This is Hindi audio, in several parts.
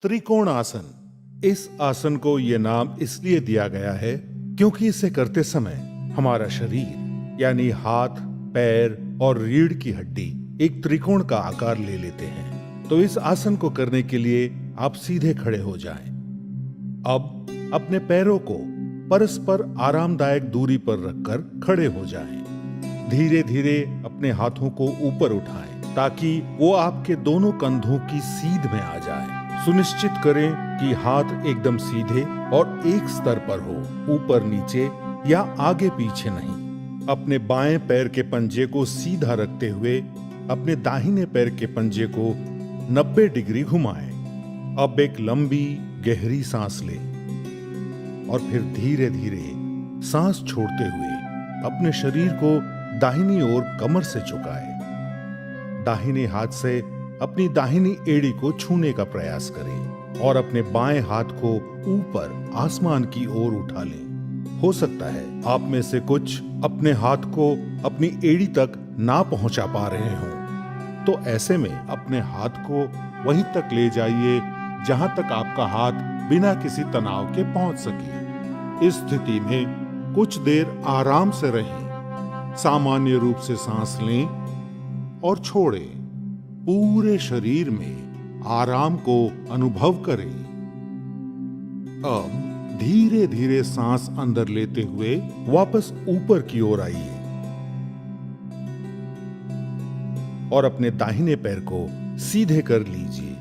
त्रिकोण आसन। इस आसन को यह नाम इसलिए दिया गया है क्योंकि इसे करते समय हमारा शरीर यानी हाथ, पैर और रीढ़ की हड्डी एक त्रिकोण का आकार ले लेते हैं। तो इस आसन को करने के लिए आप सीधे खड़े हो जाएं। अब अपने पैरों को परस्पर आरामदायक दूरी पर रखकर खड़े हो जाएं। धीरे धीरे अपने हाथों को ऊपर उठाएं ताकि वो आपके दोनों कंधों की सीध में आ जाए। सुनिश्चित करें कि हाथ एकदम सीधे और एक स्तर पर हो, ऊपर नीचे या आगे पीछे नहीं। अपने बाएं पैर के पंजे को सीधा रखते हुए अपने दाहिने पैर के पंजे को 90 डिग्री घुमाएं। अब एक लंबी गहरी सांस लें और फिर धीरे धीरे सांस छोड़ते हुए अपने शरीर को दाहिनी ओर कमर से झुकाएं। दाहिने हाथ से अपनी दाहिनी एड़ी को छूने का प्रयास करें और अपने बाएं हाथ को ऊपर आसमान की ओर उठा लें। हो सकता है आप में से कुछ अपने हाथ को अपनी एड़ी तक ना पहुंचा पा रहे हों, तो ऐसे में अपने हाथ को वहीं तक ले जाइए जहां तक आपका हाथ बिना किसी तनाव के पहुंच सके। इस स्थिति में कुछ देर आराम से रहें। सामान्य रूप से सांस लें और छोड़ें। पूरे शरीर में आराम को अनुभव करें। अब धीरे धीरे सांस अंदर लेते हुए वापस ऊपर की ओर आइए और अपने दाहिने पैर को सीधे कर लीजिए।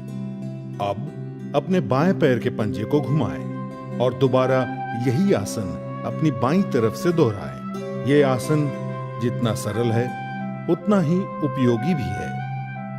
अब अपने बाएं पैर के पंजे को घुमाएं और दोबारा यही आसन अपनी बाईं तरफ से दोहराएं। यह आसन जितना सरल है उतना ही उपयोगी भी है।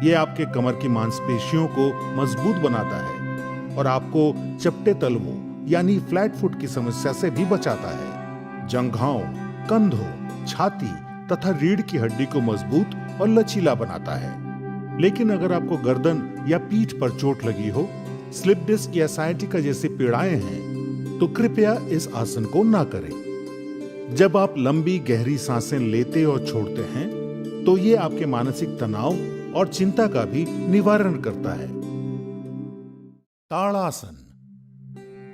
यह आपके कमर की मांसपेशियों को मजबूत बनाता है और आपको चपटे तलवों यानी फ्लैट फुट की समस्या से भी बचाता है। जंघाओं, कंधों, छाती तथा रीढ़ की हड्डी को मजबूत और लचीला बनाता है। लेकिन अगर आपको गर्दन या पीठ पर चोट लगी हो, स्लिप डिस्क या साइटिका जैसी पीड़ाएं हैं, तो कृपया इस आसन को ना करें। जब आप लंबी गहरी सांसें लेते और छोड़ते हैं, तो ये आपके मानसिक तनाव और चिंता का भी निवारण करता है। ताड़ासन।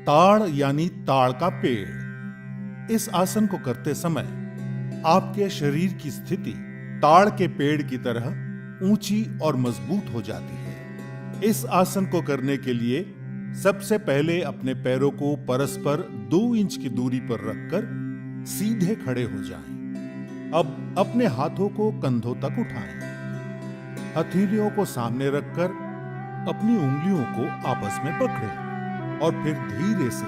ताड़ यानी ताड़ का पेड़। इस आसन को करते समय आपके शरीर की स्थिति ताड़ के पेड़ की तरह ऊंची और मजबूत हो जाती है। इस आसन को करने के लिए सबसे पहले अपने पैरों को परस्पर 2 इंच की दूरी पर रखकर सीधे खड़े हो जाएं। अब अपने हाथों को कंधों तक उठाएं। हथेलियों को सामने रखकर अपनी उंगलियों को आपस में पकड़ें और फिर धीरे से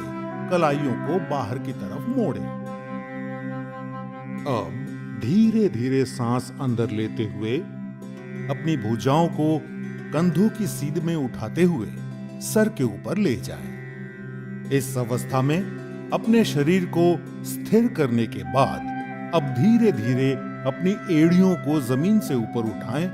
कलाइयों को बाहर की तरफ मोड़ें। अब धीरे धीरे सांस अंदर लेते हुए अपनी भुजाओं को कंधों की सीध में उठाते हुए सर के ऊपर ले जाएं। इस अवस्था में अपने शरीर को स्थिर करने के बाद अब धीरे धीरे अपनी एड़ियों को जमीन से ऊपर उठाएं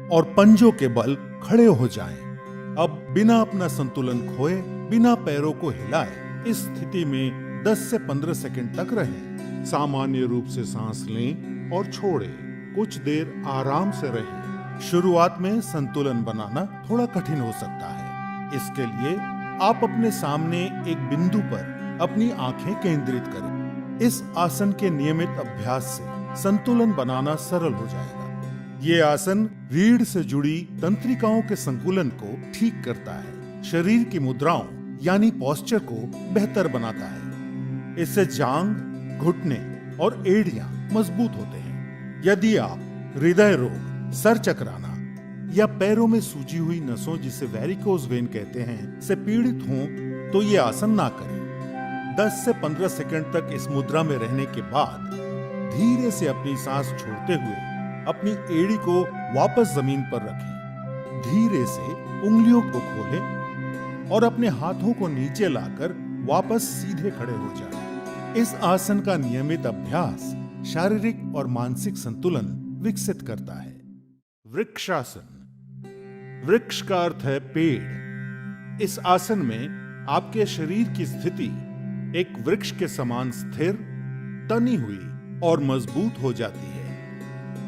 और पंजों के बल खड़े हो जाएं। अब बिना अपना संतुलन खोए, बिना पैरों को हिलाए इस स्थिति में 10 से 15 सेकंड तक रहें। सामान्य रूप से सांस लें और छोड़ें। कुछ देर आराम से रहें। शुरुआत में संतुलन बनाना थोड़ा कठिन हो सकता है। इसके लिए आप अपने सामने एक बिंदु पर अपनी आंखें केंद्रित करें। इस आसन के नियमित अभ्यास से संतुलन बनाना सरल हो जाएगा। ये आसन रीढ़ से जुड़ी तंत्रिकाओं के संतुलन को ठीक करता है, शरीर की मुद्राओं यानी पोस्चर को बेहतर बनाता है। इससे जांग, घुटने और एड़ियां मजबूत होते हैं। यदि आप हृदय रोग, सर चकराना या पैरों में सूजी हुई नसों जिसे वेरिकोज वेन कहते हैं से पीड़ित हों, तो ये आसन ना करें। 10 से 15 सेकंड तक इस मुद्रा में रहने के बाद धीरे से अपनी सांस छोड़ते हुए अपनी एड़ी को वापस जमीन पर रखें। धीरे से उंगलियों को खोलें और अपने हाथों को नीचे लाकर वापस सीधे खड़े हो जाएं। इस आसन का नियमित अभ्यास शारीरिक और मानसिक संतुलन विकसित करता है। वृक्षासन। वृक्ष का अर्थ है पेड़। इस आसन में आपके शरीर की स्थिति एक वृक्ष के समान स्थिर, तनी हुई और मजबूत हो जाती है।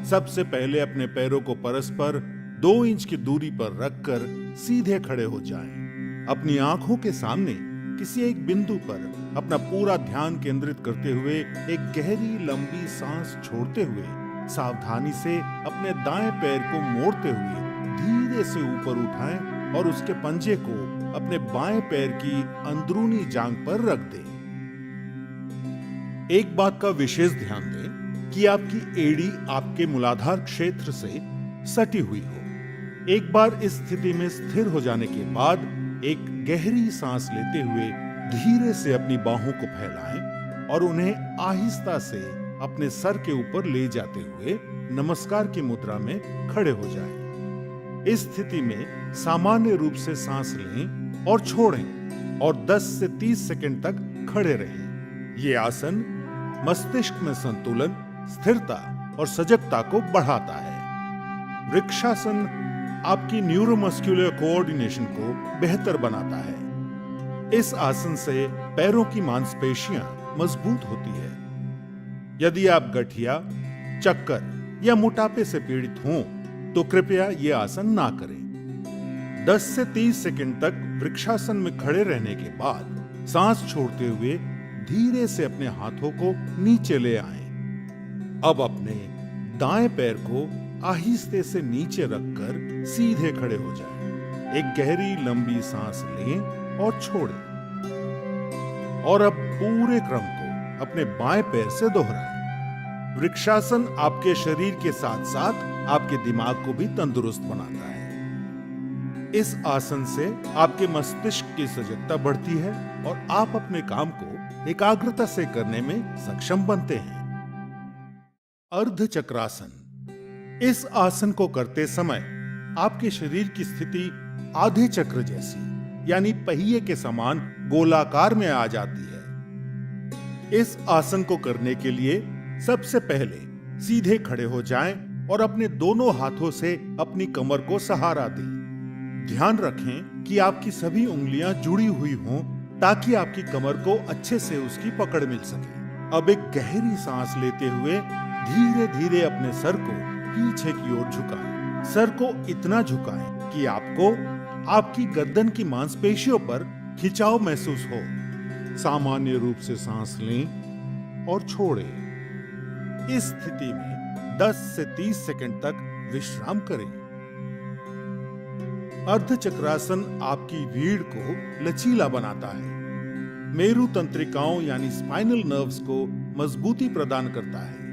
सबसे पहले अपने पैरों को परस्पर 2 इंच की दूरी पर रखकर सीधे खड़े हो जाएं। अपनी आंखों के सामने किसी एक बिंदु पर अपना पूरा ध्यान केंद्रित करते हुए एक गहरी लंबी सांस छोड़ते हुए सावधानी से अपने दाएं पैर को मोड़ते हुए धीरे से ऊपर उठाएं और उसके पंजे को अपने बाएं पैर की अंदरूनी जांघ पर रख दें। एक बात का विशेष ध्यान दें कि आपकी एड़ी आपके मूलाधार क्षेत्र से सटी हुई हो। एक बार इस स्थिति में स्थिर हो जाने के बाद एक गहरी सांस लेते हुए धीरे से अपनी बाहों को फैलाएं और उन्हें आहिस्ता से अपने सर के ऊपर ले जाते हुए नमस्कार की मुद्रा में खड़े हो जाएं। इस स्थिति में सामान्य रूप से सांस लें और छोड़ें और 10 से 30 सेकंड तक खड़े रहें। ये आसन मस्तिष्क में संतुलन, स्थिरता और सजगता को बढ़ाता है। वृक्षासन आपकी न्यूरोमस्कुलर कोऑर्डिनेशन को बेहतर बनाता है। इस आसन से पैरों की मांसपेशियां मजबूत होती है। यदि आप गठिया, चक्कर या मोटापे से पीड़ित हों तो कृपया ये आसन ना करें। 10 से 30 सेकंड तक वृक्षासन में खड़े रहने के बाद सांस छोड़ते हुए धीरे से अपने हाथों को नीचे ले आएं। अब अपने दाएं पैर को आहिस्ते से नीचे रखकर सीधे खड़े हो जाएं। एक गहरी लंबी सांस लें और छोड़ें और अब पूरे क्रम को अपने बाएं पैर से दोहराएं। वृक्षासन आपके शरीर के साथ साथ आपके दिमाग को भी तंदुरुस्त बनाता है। इस आसन से आपके मस्तिष्क की सजगता बढ़ती है और आप अपने काम को एकाग्रता से करने में सक्षम बनते हैं। अर्ध चक्रासन। इस आसन को करते समय आपके शरीर की स्थिति आधे चक्र जैसी यानी पहिए के समान गोलाकार में आ जाती है। इस आसन को करने के लिए सबसे पहले सीधे खड़े हो जाएं और अपने दोनों हाथों से अपनी कमर को सहारा दें। ध्यान रखें कि आपकी सभी उंगलियां जुड़ी हुई हों ताकि आपकी कमर को अच्छे से उसकी पकड़ मिल सके। अब एक गहरी सांस लेते हुए धीरे धीरे अपने सर को पीछे की ओर झुकाएं। सर को इतना झुकाएं कि आपको आपकी गर्दन की मांसपेशियों पर खिंचाव महसूस हो। सामान्य रूप से सांस लें और छोड़ें। इस स्थिति में 10 से 30 सेकंड तक विश्राम करें। अर्ध चक्रासन आपकी रीढ़ को लचीला बनाता है, मेरु तंत्रिकाओं यानी स्पाइनल नर्व्स को मजबूती प्रदान करता है।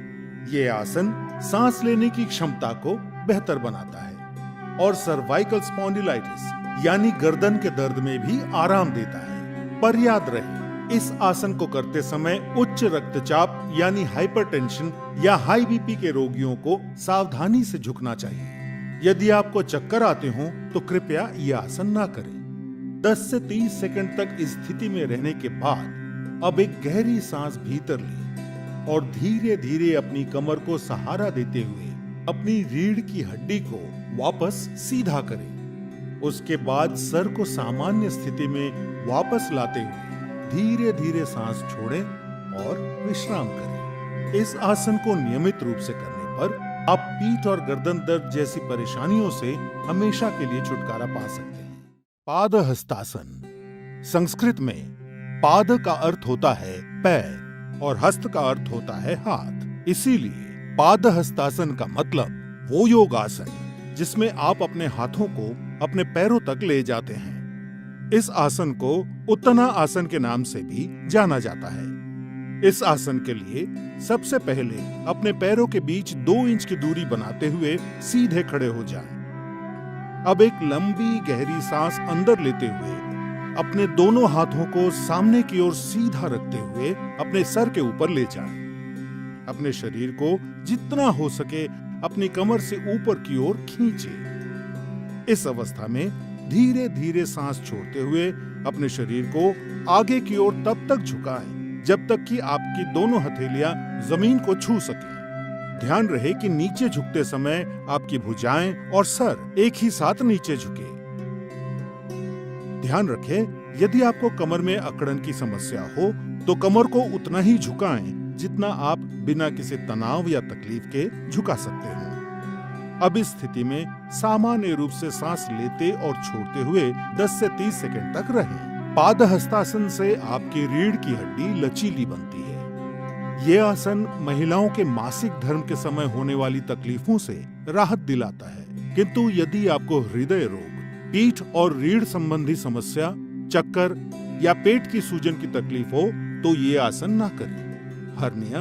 ये आसन सांस लेने की क्षमता को बेहतर बनाता है और सर्वाइकल स्पॉन्डिलाइटिस यानी गर्दन के दर्द में भी आराम देता है। पर याद रहे, इस आसन को करते समय उच्च रक्तचाप यानी हाइपरटेंशन या हाई बीपी के रोगियों को सावधानी से झुकना चाहिए। यदि आपको चक्कर आते हों तो कृपया यह आसन ना करें। 10 से 30 सेकंड तक इस स्थिति में रहने के बाद अब एक गहरी सांस भीतर लें और धीरे धीरे अपनी कमर को सहारा देते हुए अपनी रीढ़ की हड्डी को वापस सीधा करें। उसके बाद सर को सामान्य स्थिति में वापस लाते हुए धीरे धीरे सांस छोड़ें और विश्राम करें। इस आसन को नियमित रूप से करने पर आप पीठ और गर्दन दर्द जैसी परेशानियों से हमेशा के लिए छुटकारा पा सकते हैं। पादहस्तासन। संस्कृत में पाद का अर्थ होता है पैर और हस्त का अर्थ होता है हाथ। इसीलिए पादहस्तासन का मतलब वो योगासन जिसमें आप अपने हाथों को अपने पैरों तक ले जाते हैं। इस आसन को उत्तना आसन के नाम से भी जाना जाता है। इस आसन के लिए सबसे पहले अपने पैरों के बीच 2 इंच की दूरी बनाते हुए सीधे खड़े हो जाएं। अब एक लंबी गहरी सांस अंदर लेते हुए अपने दोनों हाथों को सामने की ओर सीधा रखते हुए अपने सर के ऊपर ले जाएं। अपने शरीर को जितना हो सके अपनी कमर से ऊपर की ओर खींचें। इस अवस्था में धीरे धीरे सांस छोड़ते हुए अपने शरीर को आगे की ओर तब तक झुकाएं जब तक कि आपकी दोनों हथेलियां जमीन को छू सकें। ध्यान रहे कि नीचे झुकते समय आपकी भुजाएं और सर एक ही साथ नीचे झुके। ध्यान रखें, यदि आपको कमर में अकड़न की समस्या हो तो कमर को उतना ही झुकाएं जितना आप बिना किसी तनाव या तकलीफ के झुका सकते हैं। अब इस स्थिति में सामान्य रूप से सांस लेते और छोड़ते हुए 10 से 30 सेकंड तक रहें। पादहस्तासन से आपकी रीढ़ की हड्डी लचीली बनती है। ये आसन महिलाओं के मासिक धर्म के समय होने वाली तकलीफों से राहत दिलाता है। किंतु यदि आपको हृदय रोग, पीठ और रीढ़ संबंधी समस्या, चक्कर या पेट की सूजन की तकलीफ हो तो ये आसन ना करें। हर्निया,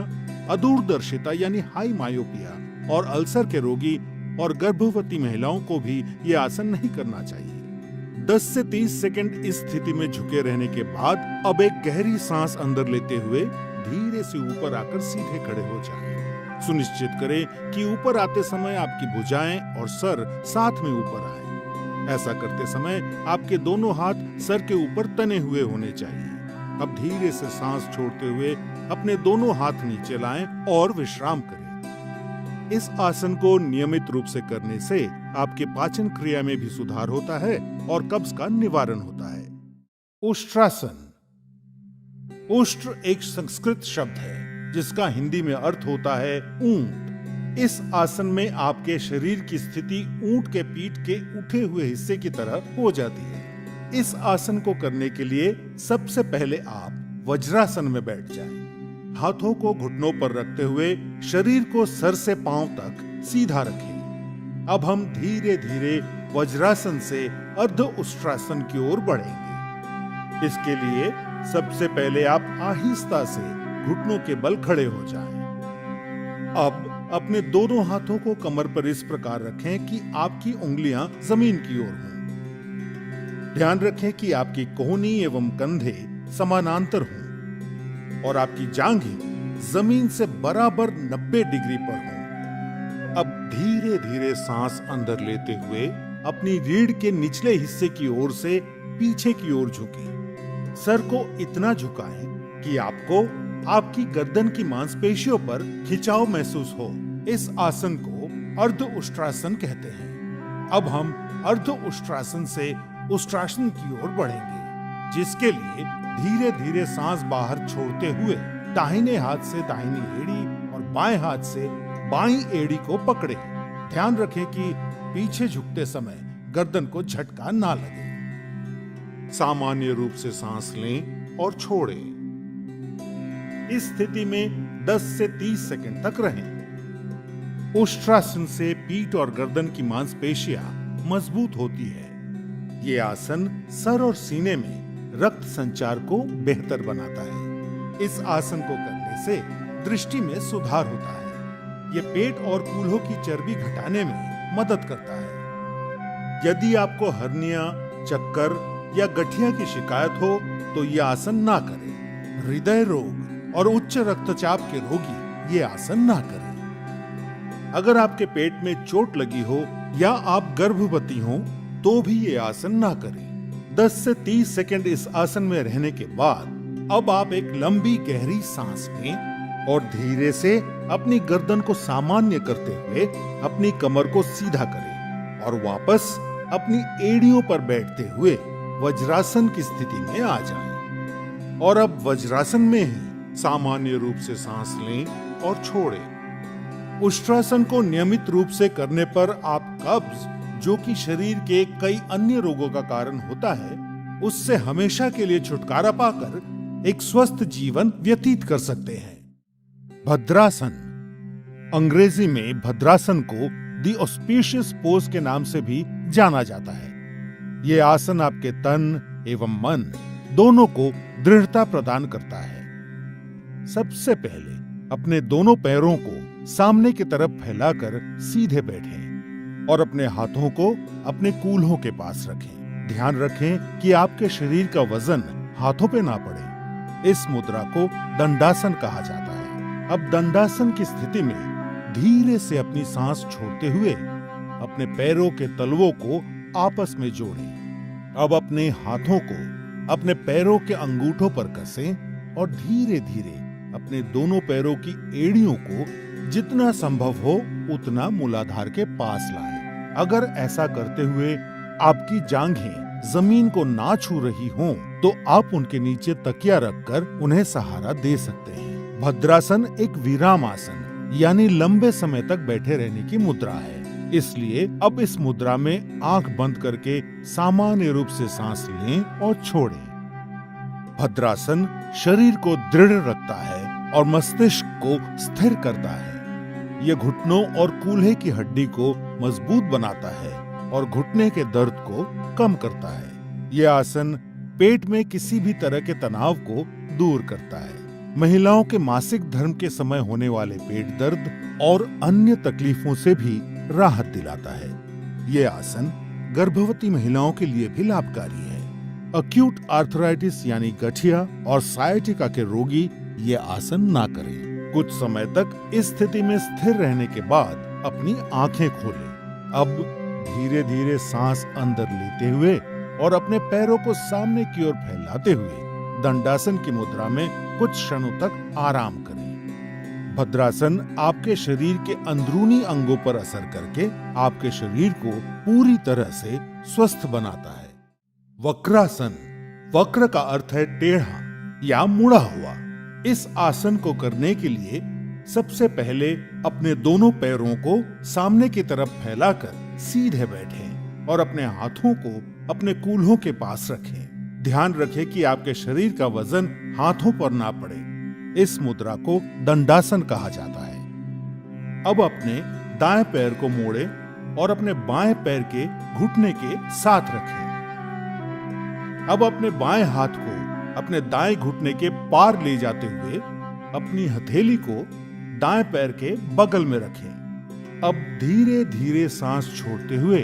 अदूरदर्शिता यानी हाई मायोपिया और अल्सर के रोगी और गर्भवती महिलाओं को भी ये आसन नहीं करना चाहिए। 10 से 30 सेकंड इस स्थिति में झुके रहने के बाद अब एक गहरी सांस अंदर लेते हुए धीरे से ऊपर आकर सीधे खड़े हो जाएं। सुनिश्चित करें कि ऊपर आते समय आपकी भुजाएं और सर साथ में ऊपर आए। ऐसा करते समय आपके दोनों हाथ सर के ऊपर तने हुए होने चाहिए। अब धीरे से सांस छोड़ते हुए अपने दोनों हाथ नीचे लाएं और विश्राम करें। इस आसन को नियमित रूप से करने से आपके पाचन क्रिया में भी सुधार होता है और कब्ज का निवारण होता है। उष्ट्रासन। उष्ट्र एक संस्कृत शब्द है जिसका हिंदी में अर्थ होता है ऊंट। इस आसन में आपके शरीर की स्थिति ऊंट के पीठ के उठे हुए हिस्से की तरह हो जाती है। इस आसन को करने के लिए सबसे पहले आप वज्रासन में बैठ जाएं। हाथों को घुटनों पर रखते हुए शरीर को सर से पांव तक सीधा रखें। अब हम धीरे धीरे वज्रासन से अर्ध उष्ट्रासन की ओर बढ़ेंगे। इसके लिए सबसे पहले आप आहिस्ता से घुटनों के बल खड़े हो जाएं। अब अपने दोनों हाथों को कमर पर इस प्रकार रखें कि आपकी उंगलियां जमीन की ओर हों। ध्यान रखें कि आपकी कोहनी एवं कंधे समानांतर हों और आपकी जांघें जमीन से बराबर 90 डिग्री पर हों। अब धीरे धीरे सांस अंदर लेते हुए अपनी रीढ़ के निचले हिस्से की ओर से पीछे की ओर झुकें। सर को इतना झुकाएं कि आपको आपकी गर्दन की मांसपेशियों पर खिंचाव महसूस हो। इस आसन को अर्ध उष्ट्रासन कहते हैं। अब हम अर्ध उष्ट्रासन से उष्ट्रासन की ओर बढ़ेंगे, जिसके लिए धीरे धीरे सांस बाहर छोड़ते हुए दाहिने हाथ से दाहिनी एड़ी और बाएं हाथ से बाईं एड़ी को पकड़े। ध्यान रखें कि पीछे झुकते समय गर्दन को झटका ना लगे। सामान्य रूप से सांस लें और छोड़ें। इस स्थिति में 10 से 30 सेकंड तक रहें। उष्ट्रासन से पीठ और गर्दन की मांसपेशियां मजबूत होती है। ये आसन सर और सीने में रक्त संचार को बेहतर बनाता है। इस आसन को करने से दृष्टि में सुधार होता है। ये पेट और कूल्हों की चर्बी घटाने में मदद करता है। यदि आपको हर्निया, चक्कर या गठिया की शिकायत हो तो यह आसन ना करें। हृदय रोग और उच्च रक्तचाप के रोगी ये आसन ना करें। अगर आपके पेट में चोट लगी हो या आप गर्भवती हो तो भी ये आसन ना करें। 10 से 30 सेकंड इस आसन में रहने के बाद अब आप एक लंबी गहरी सांस लें और धीरे से अपनी गर्दन को सामान्य करते हुए अपनी कमर को सीधा करें और वापस अपनी एड़ियों पर बैठते हुए वज्रासन की स्थिति में आ जाएं। और अब वज्रासन में ही सामान्य रूप से सांस लें और छोड़ें। उष्ट्रासन को नियमित रूप से करने पर आप कब्ज, जो कि शरीर के कई अन्य रोगों का कारण होता है, उससे हमेशा के लिए छुटकारा पाकर एक स्वस्थ जीवन व्यतीत कर सकते हैं। भद्रासन। अंग्रेजी में भद्रासन को द ऑस्पिशियस पोज के नाम से भी जाना जाता है। ये आसन आपके तन एवं मन दोनों को दृढ़ता प्रदान करता है। सबसे पहले अपने दोनों पैरों को सामने की तरफ फैलाकर सीधे बैठें और अपने हाथों को अपने कूल्हों के पास रखें। ध्यान रखें कि आपके शरीर का वजन हाथों पे ना पड़े। इस मुद्रा को दंडासन कहा जाता है। अब दंडासन की स्थिति में धीरे से अपनी सांस छोड़ते हुए अपने पैरों के तलवों को आपस में जोड़ें। अब अपने हाथों को अपने पैरों के अंगूठों पर कसें और धीरे धीरे अपने दोनों पैरों की एड़ियों को जितना संभव हो उतना मूलाधार के पास लाएं। अगर ऐसा करते हुए आपकी जांघें जमीन को ना छू रही हों, तो आप उनके नीचे तकिया रखकर उन्हें सहारा दे सकते हैं। भद्रासन एक विराम आसन यानी लंबे समय तक बैठे रहने की मुद्रा है। इसलिए अब इस मुद्रा में आंख बंद करके सामान्य रूप से सांस लें और छोड़ें। भद्रासन शरीर को दृढ़ रखता है और मस्तिष्क को स्थिर करता है। यह घुटनों और कूल्हे की हड्डी को मजबूत बनाता है और घुटने के दर्द को कम करता है। यह आसन पेट में किसी भी तरह के तनाव को दूर करता है। महिलाओं के मासिक धर्म के समय होने वाले पेट दर्द और अन्य तकलीफों से भी राहत दिलाता है। यह आसन गर्भवती महिलाओं के लिए भी लाभकारी है। अक्यूट आर्थराइटिस यानी गठिया और साइटिका के रोगी ये आसन ना करें। कुछ समय तक इस स्थिति में स्थिर रहने के बाद अपनी आंखें खोलें। अब धीरे धीरे सांस अंदर लेते हुए और अपने पैरों को सामने की ओर फैलाते हुए दंडासन की मुद्रा में कुछ क्षणों तक आराम करें। भद्रासन आपके शरीर के अंदरूनी अंगों पर असर करके आपके शरीर को पूरी तरह से स्वस्थ बनाता है। वक्रासन, वक्र का अर्थ है टेढ़ा या मुड़ा हुआ। इस आसन को करने के लिए सबसे पहले अपने दोनों पैरों को सामने की तरफ फैलाकर सीधे बैठें और अपने हाथों को अपने कूल्हों के पास रखें। ध्यान रखें कि आपके शरीर का वजन हाथों पर ना पड़े। इस मुद्रा को दंडासन कहा जाता है। अब अपने दाएं पैर को मोड़ें और अपने बाएं पैर के घुटने के साथ रखें। अब अपने बाएं हाथ को अपने दाएं घुटने के पार ले जाते हुए अपनी हथेली को दाएं पैर के बगल में रखें। अब धीरे धीरे सांस छोड़ते हुए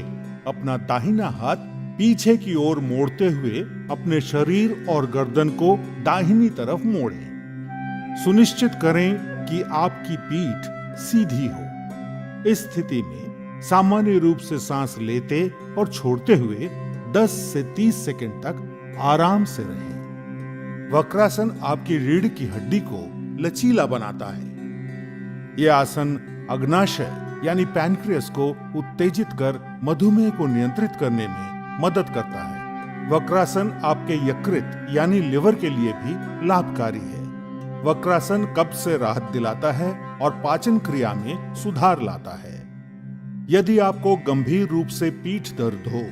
अपना दाहिना हाथ पीछे की ओर मोड़ते हुए अपने शरीर और गर्दन को दाहिनी तरफ मोड़ें। सुनिश्चित करें कि आपकी पीठ सीधी हो। इस स्थिति में सामान्य रूप से सांस लेते और छोड़ते हुए 10 से 30 सेकंड तक आराम से रहें। वक्रासन आपकी रीढ़ की हड्डी को लचीला बनाता है। यह आसन अग्नाशय यानी पैनक्रियास को उत्तेजित कर मधुमेह को नियंत्रित करने में मदद करता है। वक्रासन आपके यकृत यानी लिवर के लिए भी लाभकारी है। वक्रासन कब्ज से राहत दिलाता है और पाचन क्रिया में सुधार लाता है। यदि आपको गंभीर रूप से पीठ दर्द हो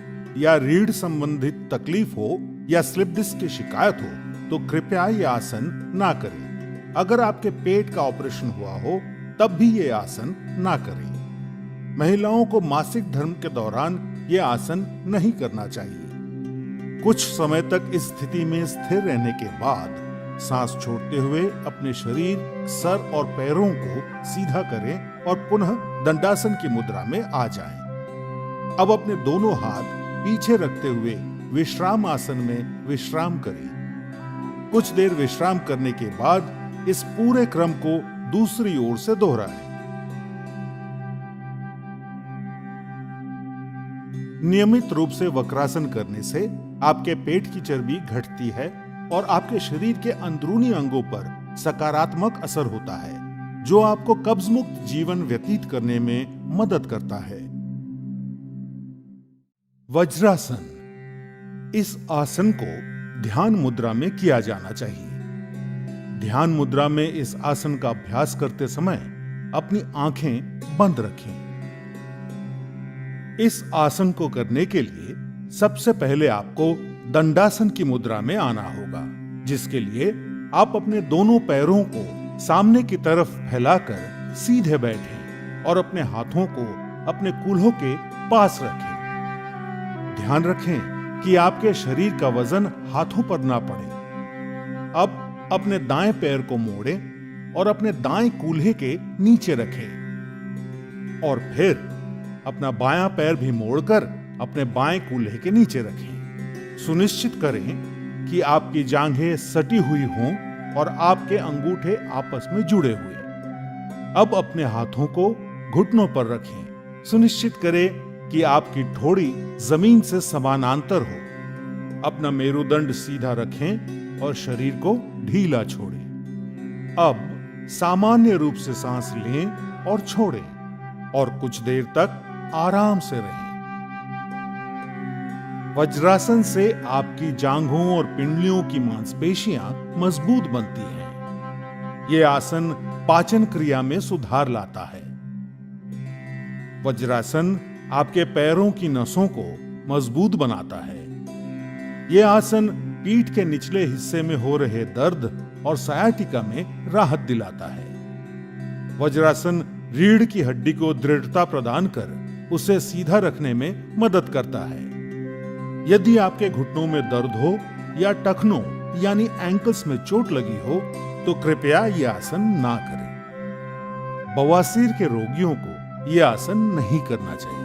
या रीढ़ संबंधित तकलीफ हो या स्लिप डिस्क की शिकायत हो तो कृपया ये आसन ना करें। अगर आपके पेट का ऑपरेशन हुआ हो तब भी ये आसन ना करें। महिलाओं को मासिक धर्म के दौरान ये आसन नहीं करना चाहिए। कुछ समय तक इस स्थिति में स्थिर रहने के बाद सांस छोड़ते हुए अपने शरीर, सर और पैरों को सीधा करें और पुनः दंडासन की मुद्रा में आ जाएं। अब अपने दोनों हाथ पीछे रखते हुए विश्राम आसन में विश्राम करें। कुछ देर विश्राम करने के बाद इस पूरे क्रम को दूसरी ओर से दोहराएं। नियमित रूप से वक्रासन करने से आपके पेट की चर्बी घटती है और आपके शरीर के अंदरूनी अंगों पर सकारात्मक असर होता है, जो आपको कब्ज मुक्त जीवन व्यतीत करने में मदद करता है। वज्रासन, इस आसन को ध्यान मुद्रा में किया जाना चाहिए। ध्यान मुद्रा में इस आसन का अभ्यास करते समय अपनी आंखें बंद रखें। इस आसन को करने के लिए सबसे पहले आपको दंडासन की मुद्रा में आना होगा, जिसके लिए आप अपने दोनों पैरों को सामने की तरफ फैलाकर सीधे बैठें और अपने हाथों को अपने कूल्हों के पास रखें। ध्यान रखें कि आपके शरीर का वजन हाथों पर ना पड़े। अब अपने दाएं पैर को मोड़ें और अपने दाएं कूल्हे के नीचे रखें और फिर अपना बायां पैर भी मोड़कर अपने बाएं कूल्हे के नीचे रखें। सुनिश्चित करें कि आपकी जांघें सटी हुई हों और आपके अंगूठे आपस में जुड़े हुए। अब अपने हाथों को घुटनों पर रखें। सुनिश्चित करें कि आपकी ठोड़ी जमीन से समानांतर हो। अपना मेरुदंड सीधा रखें और शरीर को ढीला छोड़ें। अब सामान्य रूप से सांस लें और छोड़ें और कुछ देर तक आराम से रहें। वज्रासन से आपकी जांघों और पिंडलियों की मांसपेशियां मजबूत बनती हैं। यह आसन पाचन क्रिया में सुधार लाता है। वज्रासन आपके पैरों की नसों को मजबूत बनाता है। यह आसन पीठ के निचले हिस्से में हो रहे दर्द और सायाटिका में राहत दिलाता है। वज्रासन रीढ़ की हड्डी को दृढ़ता प्रदान कर उसे सीधा रखने में मदद करता है। यदि आपके घुटनों में दर्द हो या टखनों यानी एंकल्स में चोट लगी हो तो कृपया यह आसन ना करें। बवासीर के रोगियों को यह आसन नहीं करना चाहिए।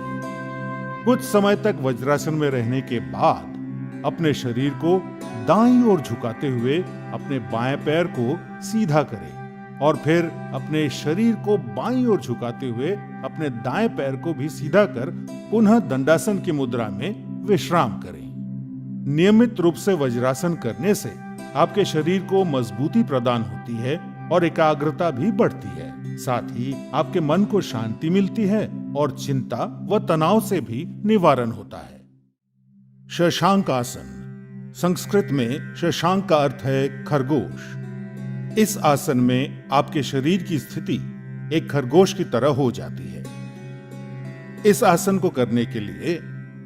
कुछ समय तक वज्रासन में रहने के बाद अपने शरीर को दाईं ओर झुकाते हुए अपने बाएं पैर को सीधा करें और फिर अपने शरीर को बाईं ओर झुकाते हुए अपने दाएं पैर को भी सीधा कर पुनः दंडासन की मुद्रा में विश्राम करें। नियमित रूप से वज्रासन करने से आपके शरीर को मजबूती प्रदान होती है और एकाग्रता भी बढ़ती है। साथ ही आपके मन को शांति मिलती है और चिंता व तनाव से भी निवारण होता है। शशांक आसन, संस्कृत में शशांक का अर्थ है खरगोश। इस आसन में आपके शरीर की स्थिति एक खरगोश की तरह हो जाती है। इस आसन को करने के लिए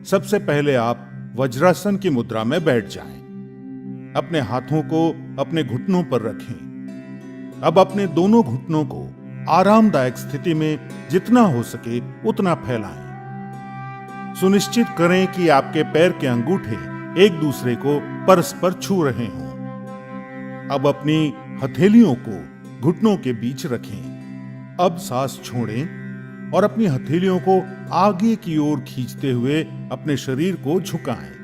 सबसे पहले आप वज्रासन की मुद्रा में बैठ जाएं। अपने हाथों को अपने घुटनों पर रखें। अब अपने दोनों घुटनों को आरामदायक स्थिति में जितना हो सके उतना फैलाएं। सुनिश्चित करें कि आपके पैर के अंगूठे एक दूसरे को परस्पर छू रहे हों। अब अपनी हथेलियों को घुटनों के बीच रखें। अब सांस छोड़ें और अपनी हथेलियों को आगे की ओर खींचते हुए अपने शरीर को झुकाएं।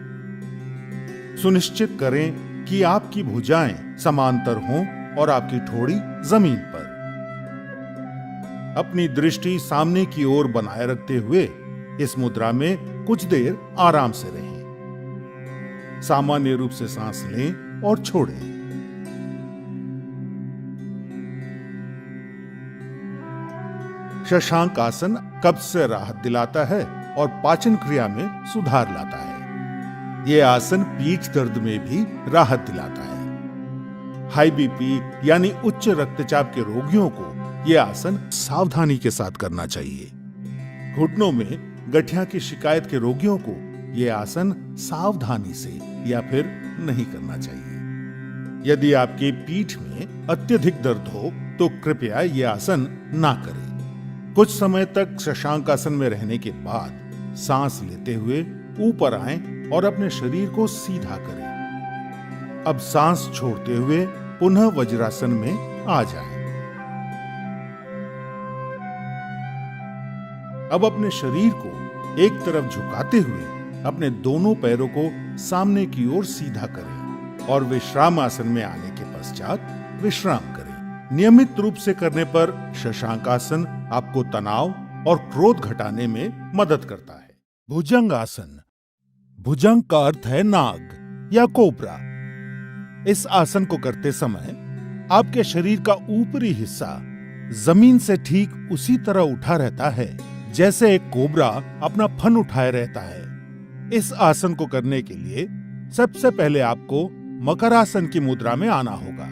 सुनिश्चित करें कि आपकी भुजाएं समांतर हों और आपकी ठोड़ी जमीन पर। अपनी दृष्टि सामने की ओर बनाए रखते हुए इस मुद्रा में कुछ देर आराम से रहें। सामान्य रूप से सांस लें और छोड़ें। शशांक आसन कब्ज से राहत दिलाता है और पाचन क्रिया में सुधार लाता है। यह आसन पीठ दर्द में भी राहत दिलाता है। हाई बीपी यानी उच्च रक्तचाप के रोगियों को यह आसन सावधानी के साथ करना चाहिए। घुटनों में गठिया की शिकायत के रोगियों को यह आसन सावधानी से या फिर नहीं करना चाहिए। यदि आपकी पीठ में अत्यधिक दर्द हो तो कृपया यह आसन ना करें। कुछ समय तक शशांक आसन में रहने के बाद सांस लेते हुए ऊपर आएं और अपने शरीर को सीधा करें। अब सांस छोड़ते हुए पुनः वज्रासन में आ जाएं। अब अपने शरीर को एक तरफ झुकाते हुए अपने दोनों पैरों को सामने की ओर सीधा करें और विश्राम आसन में आने के पश्चात विश्राम करें। नियमित रूप से करने पर शशांक आसन आपको तनाव और क्रोध घटाने में मदद करता है। भुजंग आसन, भुजंग का अर्थ है नाग या कोबरा। इस आसन को करते समय आपके शरीर का ऊपरी हिस्सा जमीन से ठीक उसी तरह उठा रहता है जैसे एक कोबरा अपना फन उठाए रहता है। इस आसन को करने के लिए सबसे पहले आपको मकरासन की मुद्रा में आना होगा,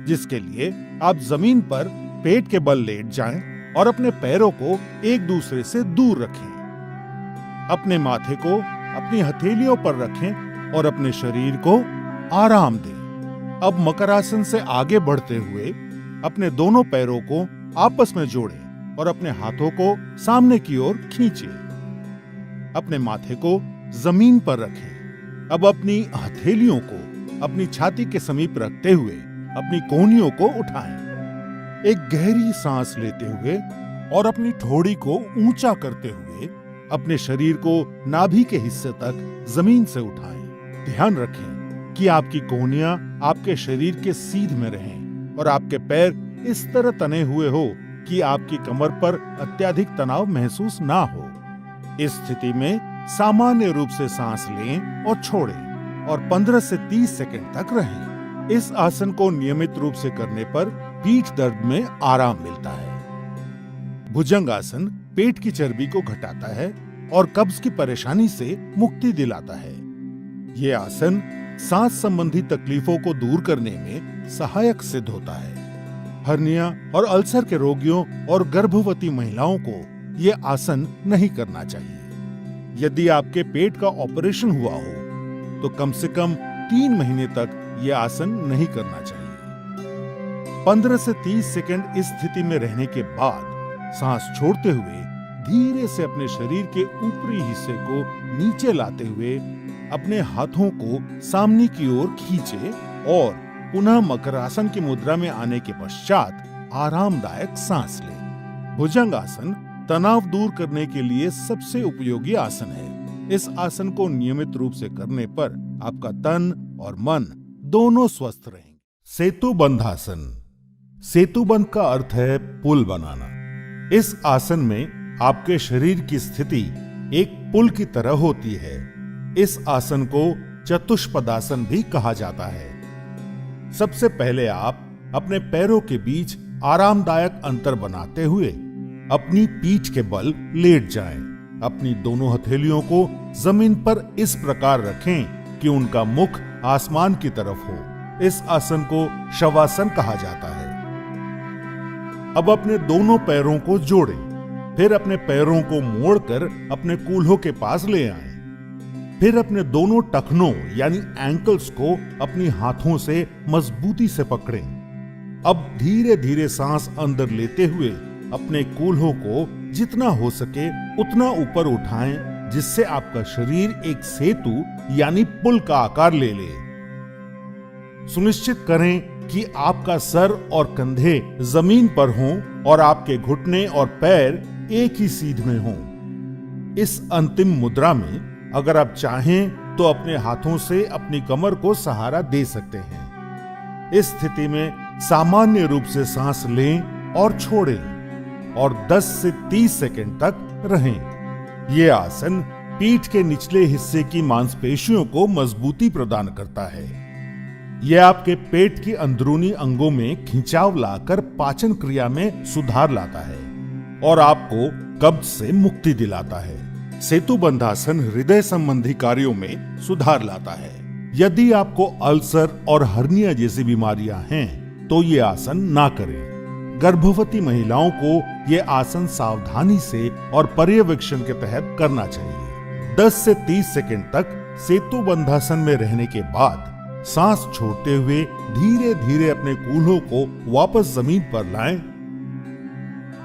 जिसके लिए आप जमीन पर पेट के बल लेट जाएं और अपने पैरों को एक दूसरे से दूर रखें। अपने माथे को अपनी हथेलियों पर रखें और अपने शरीर को आराम दें। अब मकरासन से आगे बढ़ते हुए अपने दोनों पैरों को आपस में जोड़ें और अपने हाथों को सामने की ओर खींचें। अपने माथे को जमीन पर रखें। अब अपनी हथेलियों को अपनी छाती के समीप रखते हुए अपनी कोहनियों को उठाएं। एक गहरी सांस लेते हुए और अपनी ठोड़ी को ऊंचा करते हुए अपने शरीर को नाभि के हिस्से तक जमीन से उठाएं। ध्यान रखें कि आपकी कोहनियां आपके शरीर के सीध में रहें और आपके पैर इस तरह तने हुए हो कि आपकी कमर पर अत्यधिक तनाव महसूस ना हो। इस स्थिति में सामान्य रूप से सांस लें और छोड़ें और 15 से 30 सेकंड तक रहें। इस आसन को नियमित रूप से करने पर पीठ दर्द में आराम मिलता है। भुजंग आसन पेट की चर्बी को घटाता है और कब्ज की परेशानी से मुक्ति दिलाता है। यह आसन सांस संबंधी तकलीफों को दूर करने में सहायक सिद्ध होता है। हर्निया और अल्सर के रोगियों और गर्भवती महिलाओं को यह आसन नहीं करना चाहिए। यदि आपके पेट का ऑपरेशन हुआ हो तो कम से कम 3 महीने तक यह आसन नहीं करना चाहिए। 15 से 30 सेकंड इस स्थिति में रहने के बाद सांस छोड़ते हुए धीरे से अपने शरीर के ऊपरी हिस्से को नीचे लाते हुए अपने हाथों को सामने की ओर खींचे और पुनः मकरासन की मुद्रा में आने के पश्चात आरामदायक सांस लें। भुजंगासन तनाव दूर करने के लिए सबसे उपयोगी आसन है। इस आसन को नियमित रूप से करने पर आपका तन और मन दोनों स्वस्थ रहेंगे। सेतुबंधासन। सेतुबंध का अर्थ है पुल बनाना। इस आसन में आपके शरीर की स्थिति एक पुल की तरह होती है। इस आसन को चतुष्पदासन भी कहा जाता है। सबसे पहले आप अपने पैरों के बीच आरामदायक अंतर बनाते हुए अपनी पीठ के बल लेट जाएं। अपनी दोनों हथेलियों को जमीन पर इस प्रकार रखें कि उनका मुख आसमान की तरफ हो। इस आसन को शवासन कहा जाता है। अब अपने दोनों पैरों को जोड़ें, फिर अपने पैरों को मोड़कर अपने कूल्हों के पास ले आएं। फिर अपने दोनों टखनों यानी एंकल्स को अपनी हाथों से मजबूती से पकड़ें। अब धीरे धीरे सांस अंदर लेते हुए अपने कूल्हों को जितना हो सके उतना ऊपर उठाएं, जिससे आपका शरीर एक सेतु यानी पुल का आकार ले ले। सुनिश्चित करें कि आपका सर और कंधे जमीन पर हों और आपके घुटने और पैर एक ही सीध में हों। इस अंतिम मुद्रा में अगर आप चाहें तो अपने हाथों से अपनी कमर को सहारा दे सकते हैं। इस स्थिति में सामान्य रूप से सांस लें और छोड़ें और 10 से 30 सेकंड तक रहें। यह आसन पीठ के निचले हिस्से की मांसपेशियों को मजबूती प्रदान करता है। यह आपके पेट की अंदरूनी अंगों में खिंचाव लाकर पाचन क्रिया में सुधार लाता है और आपको कब्ज से मुक्ति दिलाता है। सेतुबंधासन हृदय संबंधी कार्यों में सुधार लाता है। यदि आपको अल्सर और हर्निया जैसी बीमारियां हैं तो ये आसन ना करें। गर्भवती महिलाओं को यह आसन सावधानी से और पर्यवेक्षण के तहत करना चाहिए। 10 से 30 सेकंड तक सेतुबंधासन में रहने के बाद सांस छोड़ते हुए धीरे धीरे अपने कूल्हों को वापस जमीन पर लाएं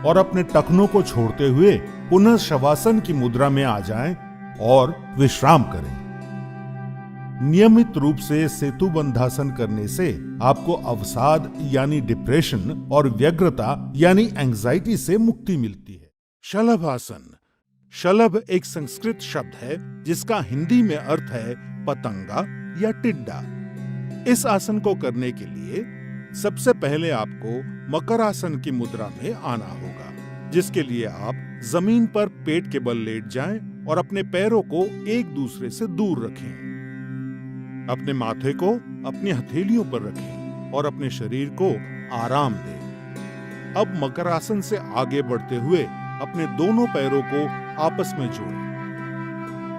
और अपने टखनों को छोड़ते हुए पुनः शवासन की मुद्रा में आ जाएं और विश्राम करें। नियमित रूप से सेतुबंधासन करने से आपको अवसाद यानी डिप्रेशन और व्यग्रता यानी एंजाइटी से मुक्ति मिलती है। शलभासन। शलभ एक संस्कृत शब्द है जिसका हिंदी में अर्थ है पतंगा या टिड्डा। इस आसन को करने के लिए सबसे पहले आपको मकरासन की मुद्रा में आना होगा, जिसके लिए आप जमीन पर पेट के बल लेट जाएं और अपने पैरों को एक दूसरे से दूर रखें। अपने माथे को अपनी हथेलियों पर रखें और अपने शरीर को आराम दें। अब मकरासन से आगे बढ़ते हुए अपने दोनों पैरों को आपस में जोड़ें।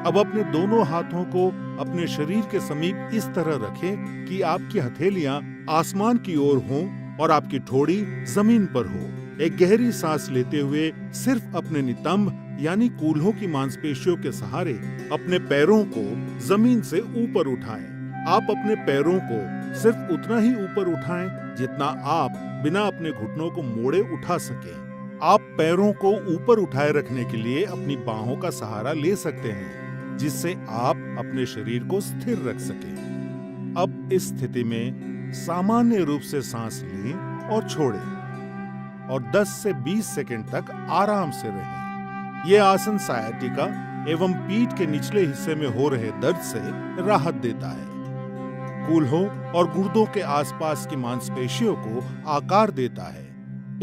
अब अपने दोनों हाथों को अपने शरीर के समीप इस तरह रखें कि आपकी हथेलियां आसमान की ओर हों और आपकी ठोड़ी जमीन पर हो। एक गहरी सांस लेते हुए सिर्फ अपने नितंब यानी कूल्हों की मांसपेशियों के सहारे अपने पैरों को जमीन से ऊपर उठाएं। आप अपने पैरों को सिर्फ उतना ही ऊपर उठाएं जितना आप बिना अपने घुटनों को मोड़े उठा सकें। आप पैरों को ऊपर उठाए रखने के लिए अपनी बाहों का सहारा ले सकते हैं, जिससे आप अपने शरीर को स्थिर रख सकें। अब इस स्थिति में सामान्य रूप से सांस लें और छोड़ें और 10 से 20 सेकंड तक आराम से रहें। यह आसन सायाटिका एवं पीठ के निचले हिस्से में हो रहे दर्द से राहत देता है। कूल्हों और गुर्दों के आसपास की मांसपेशियों को आकार देता है।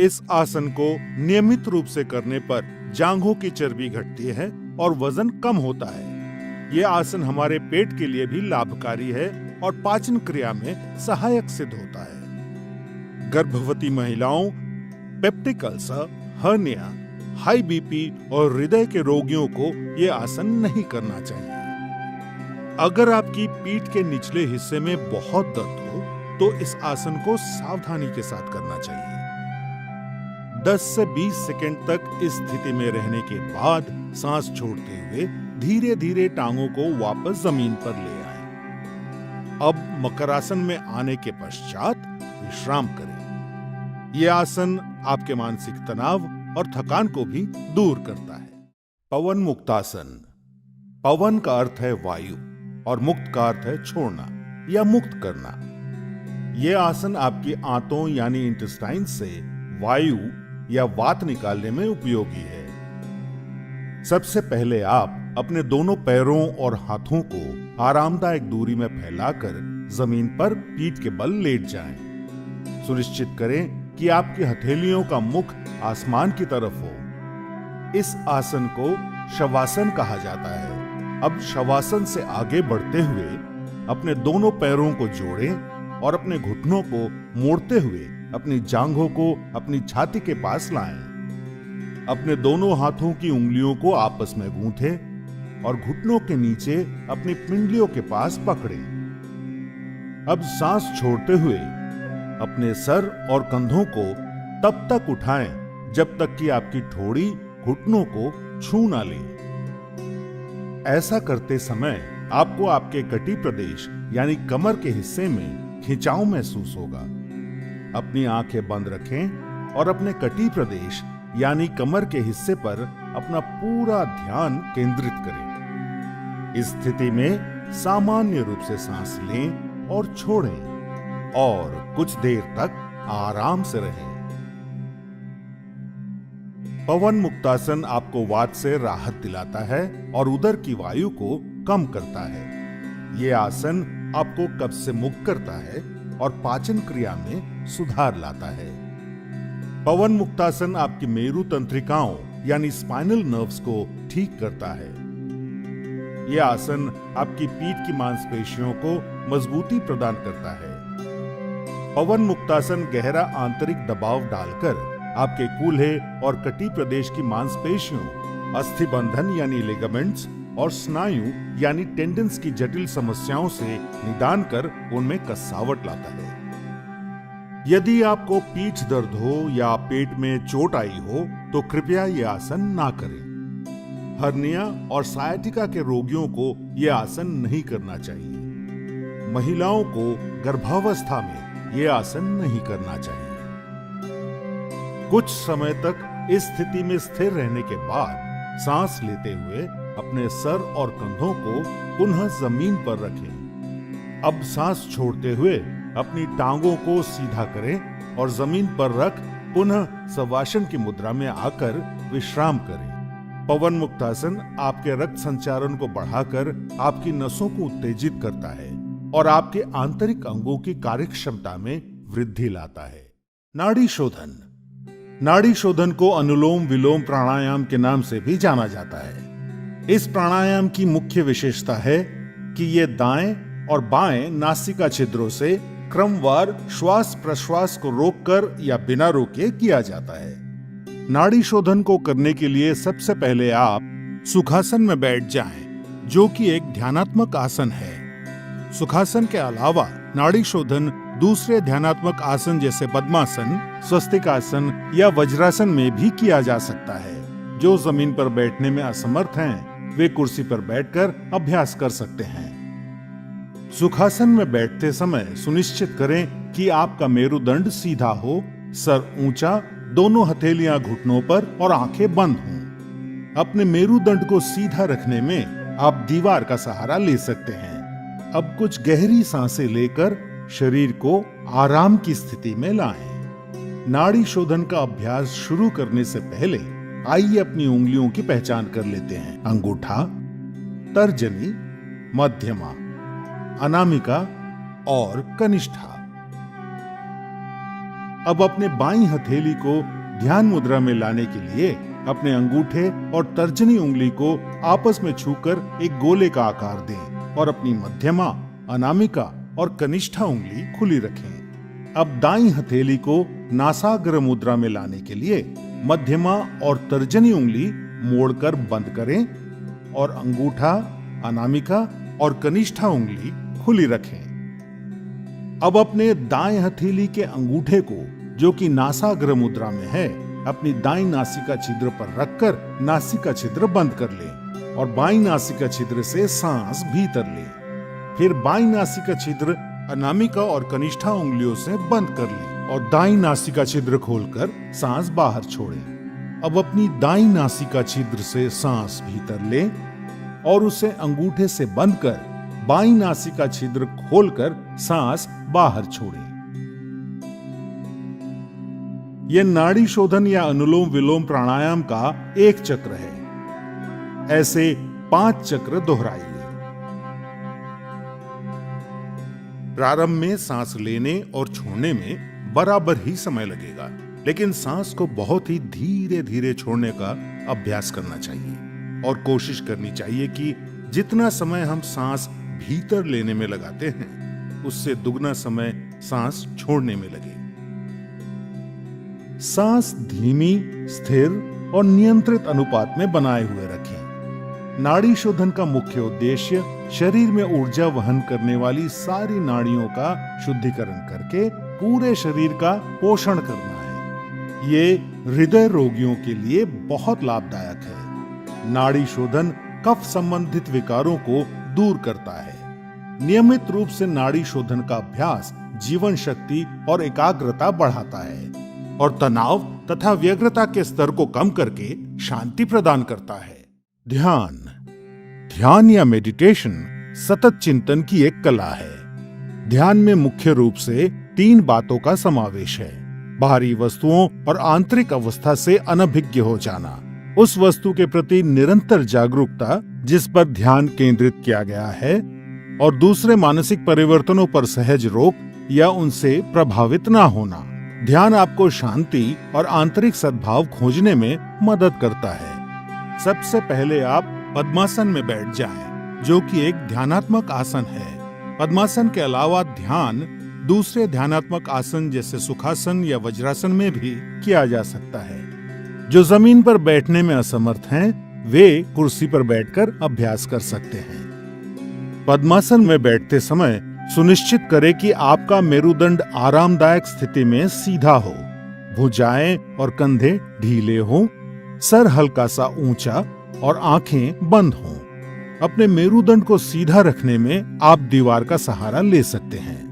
इस आसन को नियमित रूप से करने पर जांघों की चर्बी घटती है और वजन कम होता है। यह आसन हमारे पेट के लिए भी लाभकारी है और पाचन क्रिया में सहायक सिद्ध होता है। गर्भवती महिलाओं, peptic ulcer, hernia, high BP और हृदय के रोगियों को यह आसन नहीं करना चाहिए। अगर आपकी पीठ के निचले हिस्से में बहुत दर्द हो तो इस आसन को सावधानी के साथ करना चाहिए। 10 से 20 सेकंड तक इस स्थिति में रहने के बाद सांस छोड़ते हुए धीरे धीरे टांगों को वापस जमीन पर ले आए। अब मकरासन में आने के पश्चात विश्राम करें। यह आसन आपके मानसिक तनाव और थकान को भी दूर करता है। पवन मुक्तासन। पवन का अर्थ है वायु और मुक्त का अर्थ है छोड़ना या मुक्त करना। यह आसन आपकी आंतों यानी इंटेस्टाइन से वायु या वात निकालने में उपयोगी है। सबसे पहले आप अपने दोनों पैरों और हाथों को आरामदायक दूरी में फैलाकर जमीन पर पीठ के बल लेट जाएं। सुनिश्चित करें कि आपकी हथेलियों का मुख आसमान की तरफ हो। इस आसन को शवासन कहा जाता है। अब शवासन से आगे बढ़ते हुए अपने दोनों पैरों को जोड़ें और अपने घुटनों को मोड़ते हुए अपनी जांघों को अपनी छाती के पास लाएं। अपने दोनों हाथों की उंगलियों को आपस में गूंथें और घुटनों के नीचे अपनी पिंडलियों के पास पकड़ें। अब सांस छोड़ते हुए अपने सर और कंधों को तब तक उठाएं जब तक कि आपकी ठोड़ी घुटनों को छू ना ले। ऐसा करते समय आपको आपके कटी प्रदेश यानी कमर के हिस्से में खिंचाव महसूस होगा। अपनी आंखें बंद रखें और अपने कटी प्रदेश यानी कमर के हिस्से पर अपना पूरा ध्यान केंद्रित करें। इस स्थिति में सामान्य रूप से सांस लें और छोड़ें और कुछ देर तक आराम से रहें। पवन मुक्तासन आपको वात से राहत दिलाता है और उदर की वायु को कम करता है। यह आसन आपको कब्ज से मुक्त करता है और पाचन क्रिया में सुधार लाता है। पवन मुक्तासन आपकी मेरु तंत्रिकाओं यानी स्पाइनल नर्व्स को ठीक करता है। यह आसन आपकी पीठ की मांसपेशियों को मजबूती प्रदान करता है। पवन मुक्तासन गहरा आंतरिक दबाव डालकर आपके कूल्हे और कटी प्रदेश की मांसपेशियों, अस्थिबंधन यानी लिगामेंट्स और स्नायु यानी टेंडन्स की जटिल समस्याओं से निदान कर उनमें कसावट लाता है। यदि आपको पीठ दर्द हो या पेट में चोट आई हो तो कृपया यह आसन ना करें। हर्निया और सायाटिका के रोगियों को यह आसन नहीं करना चाहिए। महिलाओं को गर्भावस्था में यह आसन नहीं करना चाहिए। कुछ समय तक इस स्थिति में स्थिर रहने के बाद सांस लेते हुए अपने सर और कंधों को पुनः जमीन पर रखें। अब सांस छोड़ते हुए अपनी टांगों को सीधा करें और जमीन पर रख पुनः शवासन की मुद्रा में आकर विश्राम करें। पवन मुक्तासन आपके रक्त संचारण को बढ़ाकर आपकी नसों को उत्तेजित करता है और आपके आंतरिक अंगों की कार्यक्षमता में वृद्धि लाता है। नाड़ी शोधन। नाड़ी शोधन को अनुलोम विलोम प्राणायाम के नाम से भी जाना जाता है। इस प्राणायाम की मुख्य विशेषता है कि यह दाएं और बाएं नासिका छिद्रों से क्रमवार श्वास प्रश्वास को रोककर या बिना रोके किया जाता है। नाड़ी शोधन को करने के लिए सबसे पहले आप सुखासन में बैठ जाएं, जो कि एक ध्यानात्मक आसन है। सुखासन के अलावा नाड़ी शोधन दूसरे ध्यानात्मक आसन जैसे पद्मासन, स्वस्तिकासन या वज्रासन में भी किया जा सकता है। जो जमीन पर बैठने में असमर्थ हैं, वे कुर्सी पर बैठकर अभ्यास कर सकते हैं। सुखासन में बैठते समय सुनिश्चित करें कि आपका मेरुदंड सीधा हो, सर ऊंचा, दोनों हथेलियां घुटनों पर और आंखें बंद हों। अपने मेरुदंड को सीधा रखने में आप दीवार का सहारा ले सकते हैं। अब कुछ गहरी सांसें लेकर शरीर को आराम की स्थिति में लाएं। नाड़ी शोधन का अभ्यास शुरू करने से पहले आइए अपनी उंगलियों की पहचान कर लेते हैं। अंगूठा, तर्जनी, मध्यमा, अनामिका और कनिष्ठा। अब अपने बाईं हथेली को ध्यान मुद्रा में लाने के लिए अपने अंगूठे और तर्जनी उंगली को आपस में छूकर एक गोले का आकार दें और अपनी मध्यमा, अनामिका और कनिष्ठा उंगली खुली रखें। अब दाईं हथेली को नासाग्र मुद्रा में लाने के लिए मध्यमा और तर्जनी उंगली मोड़कर बंद करें और अंगूठा, अनामिका और कनिष्ठा उंगली खुली रखें। अब अपने दाएं हथेली के अंगूठे को, जो कि नासाग्र मुद्रा में है, अपनी दाईं नासिका छिद्र पर रखकर नासिका छिद्र बंद कर लें और बाईं नासिका छिद्र से सांस भीतर ले। फिर बाईं नासिका छिद्र अनामिका और कनिष्ठा उंगलियों से बंद कर ले और दाईं नासिका छिद्र खोलकर सांस बाहर छोड़े। अब अपनी दाईं नासिका छिद्र से सांस भीतर ले और उसे अंगूठे से बंद कर बाईं नासिका छिद्र खोलकर सांस बाहर छोड़े। यह नाड़ी शोधन या अनुलोम विलोम प्राणायाम का एक चक्र है। ऐसे 5 चक्र दोहराइए। प्रारंभ में सांस लेने और छोड़ने में बराबर ही समय लगेगा, लेकिन सांस को बहुत ही धीरे धीरे छोड़ने का अभ्यास करना चाहिए और कोशिश करनी चाहिए कि जितना समय हम सांस भीतर लेने में लगाते हैं, उससे दुगना समय सांस छोड़ने में लगे। सांस धीमी, स्थिर और नियंत्रित अनुपात में बनाए हुए रखें। नाड़ी शोधन का मुख्य उद्देश्य शरीर में ऊर्जा वहन करने वाली सारी नाड़ियों का शुद्धिकरण करके पूरे शरीर का पोषण करना है। ये हृदय रोगियों के लिए बहुत लाभदायक है। नाड़ी शोधन कफ संबंधित विकारों को दूर करता है। नियमित रूप से नाड़ी शोधन का अभ्यास जीवन शक्ति और एकाग्रता बढ़ाता है और तनाव तथा व्यग्रता के स्तर को कम करके शांति प्रदान करता है। ध्यान या मेडिटेशन सतत चिंतन की एक कला है। ध्यान में मुख्य रूप से 3 बातों का समावेश है। बाहरी वस्तुओं और आंतरिक अवस्था से अनभिज्ञ हो जाना, उस वस्तु के प्रति निरंतर जागरूकता जिस पर ध्यान केंद्रित किया गया है, और दूसरे मानसिक परिवर्तनों पर सहज रोक या उनसे प्रभावित ना होना। ध्यान आपको शांति और आंतरिक सद्भाव खोजने में मदद करता है। सबसे पहले आप पद्मासन में बैठ जाएं, जो कि एक ध्यानात्मक आसन है। पद्मासन के अलावा ध्यान दूसरे ध्यानात्मक आसन जैसे सुखासन या वज्रासन में भी किया जा सकता है। जो जमीन पर बैठने में असमर्थ हैं, वे कुर्सी पर बैठकर अभ्यास कर सकते हैं। पद्मासन में बैठते समय सुनिश्चित करें कि आपका मेरुदंड आरामदायक स्थिति में सीधा हो, भुजाएं और कंधे ढीले हों, सर हल्का सा ऊंचा और आंखें बंद हों। अपने मेरुदंड को सीधा रखने में आप दीवार का सहारा ले सकते हैं।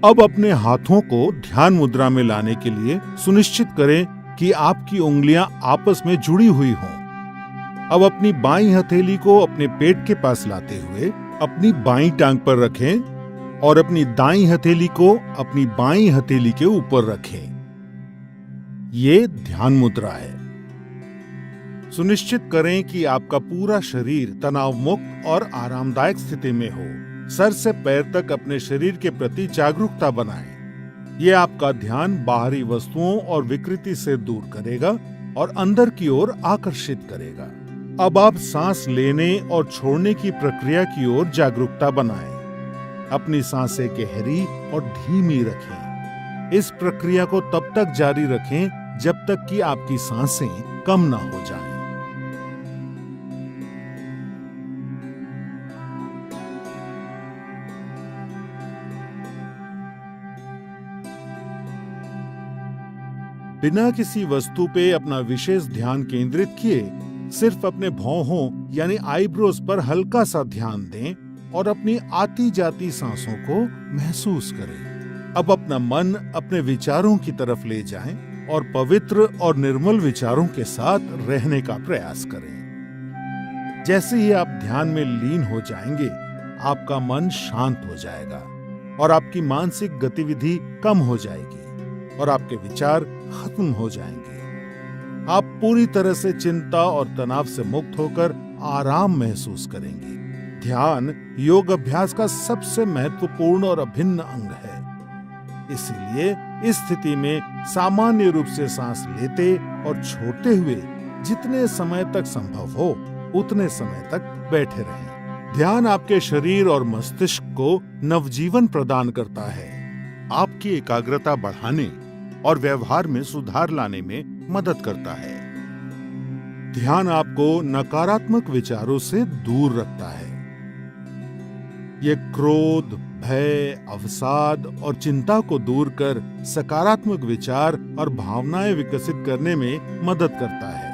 अब अपने हाथों को ध्यान मुद्रा में लाने के लिए सुनिश्चित करें कि आपकी उंगलियां आपस में जुड़ी हुई हों। अब अपनी बाईं हथेली को अपने पेट के पास लाते हुए अपनी बाईं टांग पर रखें और अपनी दाईं हथेली को अपनी बाईं हथेली के ऊपर रखें। ये ध्यान मुद्रा है। सुनिश्चित करें कि आपका पूरा शरीर तनाव मुक्त और आरामदायक स्थिति में हो। सर से पैर तक अपने शरीर के प्रति जागरूकता बनाएं। ये आपका ध्यान बाहरी वस्तुओं और विकृति से दूर करेगा और अंदर की ओर आकर्षित करेगा। अब आप सांस लेने और छोड़ने की प्रक्रिया की ओर जागरूकता बनाएं। अपनी सांसें गहरी और धीमी रखें। इस प्रक्रिया को तब तक जारी रखें जब तक कि आपकी सांसें कम ना हो जाएं। बिना किसी वस्तु पे अपना विशेष ध्यान केंद्रित किए सिर्फ अपने भौहों यानी आईब्रोज पर हल्का सा ध्यान दें और अपनी आती जाती सांसों को महसूस करें। अब अपना मन अपने विचारों की तरफ ले जाएं और पवित्र और निर्मल विचारों के साथ रहने का प्रयास करें। जैसे ही आप ध्यान में लीन हो जाएंगे, आपका मन शांत हो जाएगा और आपकी मानसिक गतिविधि कम हो जाएगी और आपके विचार खत्म हो जाएंगे। आप पूरी तरह से चिंता और तनाव से मुक्त होकर आराम महसूस करेंगे। ध्यान योग अभ्यास का सबसे महत्वपूर्ण और अभिन्न अंग है। इसीलिए इस स्थिति में सामान्य रूप से सांस लेते और छोड़ते हुए जितने समय तक संभव हो उतने समय तक बैठे रहें। ध्यान आपके शरीर और मस्तिष्क को नवजीवन प्रदान करता है, आपकी एकाग्रता बढ़ाने और व्यवहार में सुधार लाने में मदद करता है। ध्यान आपको नकारात्मक विचारों से दूर रखता है। ये क्रोध, भय, अवसाद और चिंता को दूर कर सकारात्मक विचार और भावनाएं विकसित करने में मदद करता है।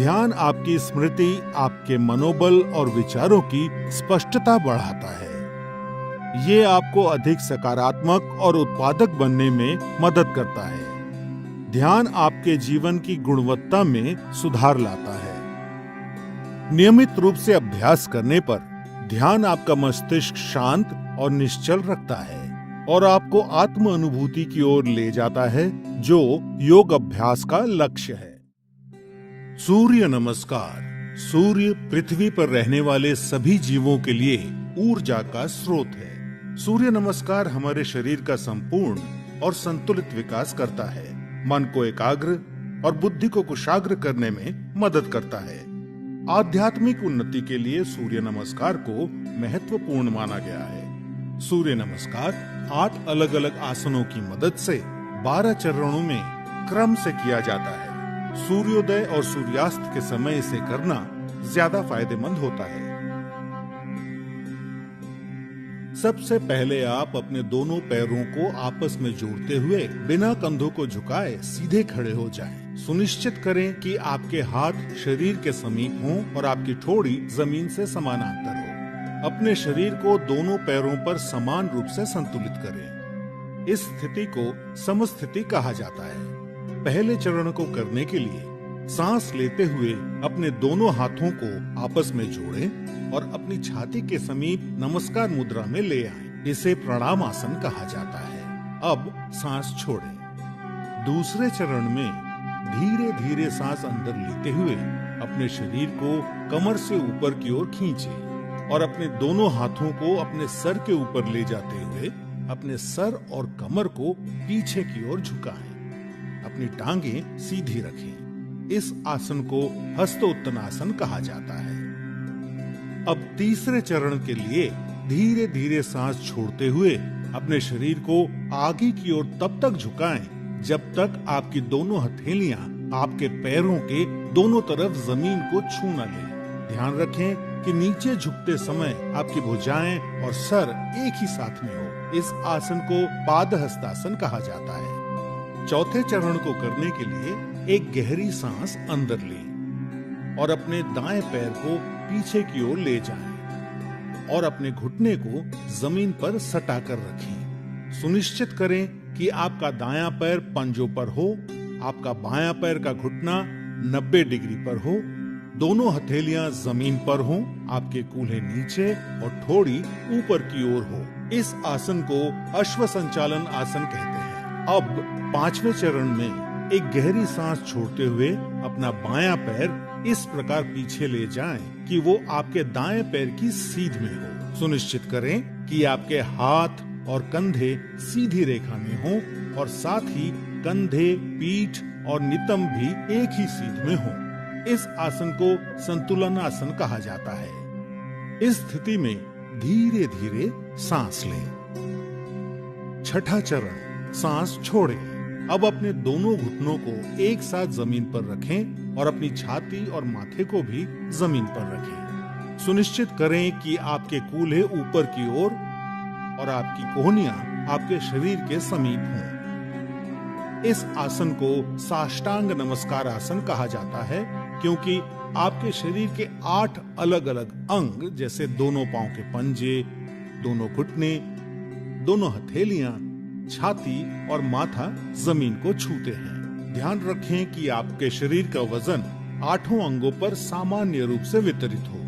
ध्यान आपकी स्मृति, आपके मनोबल और विचारों की स्पष्टता बढ़ाता है। ये आपको अधिक सकारात्मक और उत्पादक बनने में मदद करता है। ध्यान आपके जीवन की गुणवत्ता में सुधार लाता है। नियमित रूप से अभ्यास करने पर ध्यान आपका मस्तिष्क शांत और निश्चल रखता है और आपको आत्म अनुभूति की ओर ले जाता है, जो योग अभ्यास का लक्ष्य है। सूर्य नमस्कार। सूर्य पृथ्वी पर रहने वाले सभी जीवों के लिए ऊर्जा का स्रोत है। सूर्य नमस्कार हमारे शरीर का संपूर्ण और संतुलित विकास करता है, मन को एकाग्र और बुद्धि को कुशाग्र करने में मदद करता है। आध्यात्मिक उन्नति के लिए सूर्य नमस्कार को महत्वपूर्ण माना गया है। सूर्य नमस्कार 8 अलग अलग आसनों की मदद से 12 चरणों में क्रम से किया जाता है। सूर्योदय और सूर्यास्त के समय इसे करना ज्यादा फायदेमंद होता है। सबसे पहले आप अपने दोनों पैरों को आपस में जोड़ते हुए बिना कंधों को झुकाए सीधे खड़े हो जाएं। सुनिश्चित करें कि आपके हाथ शरीर के समीप हों और आपकी ठोड़ी जमीन से समानांतर हो। अपने शरीर को दोनों पैरों पर समान रूप से संतुलित करें। इस स्थिति को समस्थिति कहा जाता है। पहले चरण को करने के लिए सांस लेते हुए अपने दोनों हाथों को आपस में जोड़ें और अपनी छाती के समीप नमस्कार मुद्रा में ले आएं। इसे प्रणाम आसन कहा जाता है। अब सांस छोड़ें। दूसरे चरण में धीरे धीरे सांस अंदर लेते हुए अपने शरीर को कमर से ऊपर की ओर खींचें और अपने दोनों हाथों को अपने सर के ऊपर ले जाते हुए अपने सर और कमर को पीछे की ओर झुकाएं। अपनी टांगें सीधी रखें। इस आसन को हस्तोत्तनासन कहा जाता है। अब तीसरे चरण के लिए धीरे धीरे सांस छोड़ते हुए अपने शरीर को आगे की ओर तब तक झुकाएं जब तक आपकी दोनों हथेलियां आपके पैरों के दोनों तरफ जमीन को छू न लें। ध्यान रखें कि नीचे झुकते समय आपकी भुजाएं और सर एक ही साथ में हो। इस आसन को पादहस्तासन कहा जाता है। चौथे चरण को करने के लिए एक गहरी सांस अंदर लें और अपने दाएं पैर को पीछे की ओर ले जाएं और अपने घुटने को जमीन पर सटा कर रखें। सुनिश्चित करें कि आपका दायां पैर पंजों पर हो, आपका बायां पैर का घुटना 90 डिग्री पर हो, दोनों हथेलियां जमीन पर हों, आपके कूल्हे नीचे और ठोड़ी ऊपर की ओर हो। इस आसन को अश्व संचालन आसन कहते हैं। अब पांचवें चरण में एक गहरी सांस छोड़ते हुए अपना बायां पैर इस प्रकार पीछे ले जाएं कि वो आपके दाएं पैर की सीध में हो। सुनिश्चित करें कि आपके हाथ और कंधे सीधी रेखा में हों और साथ ही कंधे, पीठ और नितंब भी एक ही सीध में हों। इस आसन को संतुलन आसन कहा जाता है। इस स्थिति में धीरे धीरे सांस लें। छठा चरण, सांस छोड़ें। अब अपने दोनों घुटनों को एक साथ जमीन पर रखें और अपनी छाती और माथे को भी जमीन पर रखें। सुनिश्चित करें कि आपके कूल्हे ऊपर की ओर और आपकी कोहनियां आपके शरीर के समीप हों। इस आसन को साष्टांग नमस्कार आसन कहा जाता है, क्योंकि आपके शरीर के 8 अलग अलग अंग जैसे दोनों पांव के पंजे, दोनों घुटने, दोनों हथेलियां, छाती और माथा जमीन को छूते हैं। ध्यान रखें कि आपके शरीर का वजन 8 अंगों पर सामान्य रूप से वितरित हो।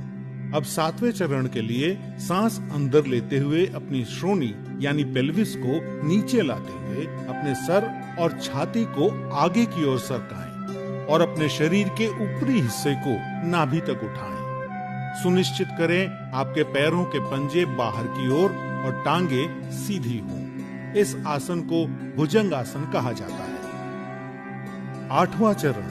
अब 7वें चरण के लिए सांस अंदर लेते हुए अपनी श्रोणी यानी पेल्विस को नीचे लाते हुए अपने सर और छाती को आगे की ओर सरकाएं और अपने शरीर के ऊपरी हिस्से को नाभि तक उठाएं। सुनिश्चित करें आपके पैरों के पंजे बाहर की ओर और टांगे सीधी हों। इस आसन को भुजंग आसन कहा जाता है। 8वां चरण,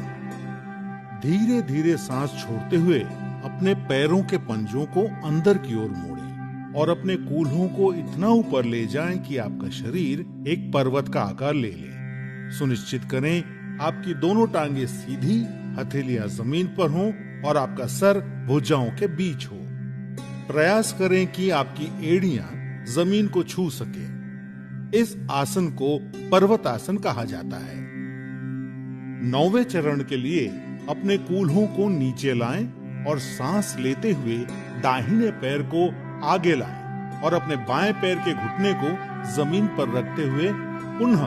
धीरे धीरे सांस छोड़ते हुए अपने पैरों के पंजों को अंदर की ओर मोड़ें और अपने कूल्हों को इतना ऊपर ले जाएं कि आपका शरीर एक पर्वत का आकार ले ले। सुनिश्चित करें आपकी दोनों टांगे सीधी, हथेलियां जमीन पर हों और आपका सर भुजाओं के बीच हो। प्रयास करें कि आपकी एड़ियां जमीन को छू सके। इस आसन को पर्वतासन कहा जाता है। 9वें चरण के लिए अपने कूल्हों को नीचे लाएं और सांस लेते हुए दाहिने पैर को आगे लाएं और अपने बाएं पैर के घुटने को जमीन पर रखते हुए पुनः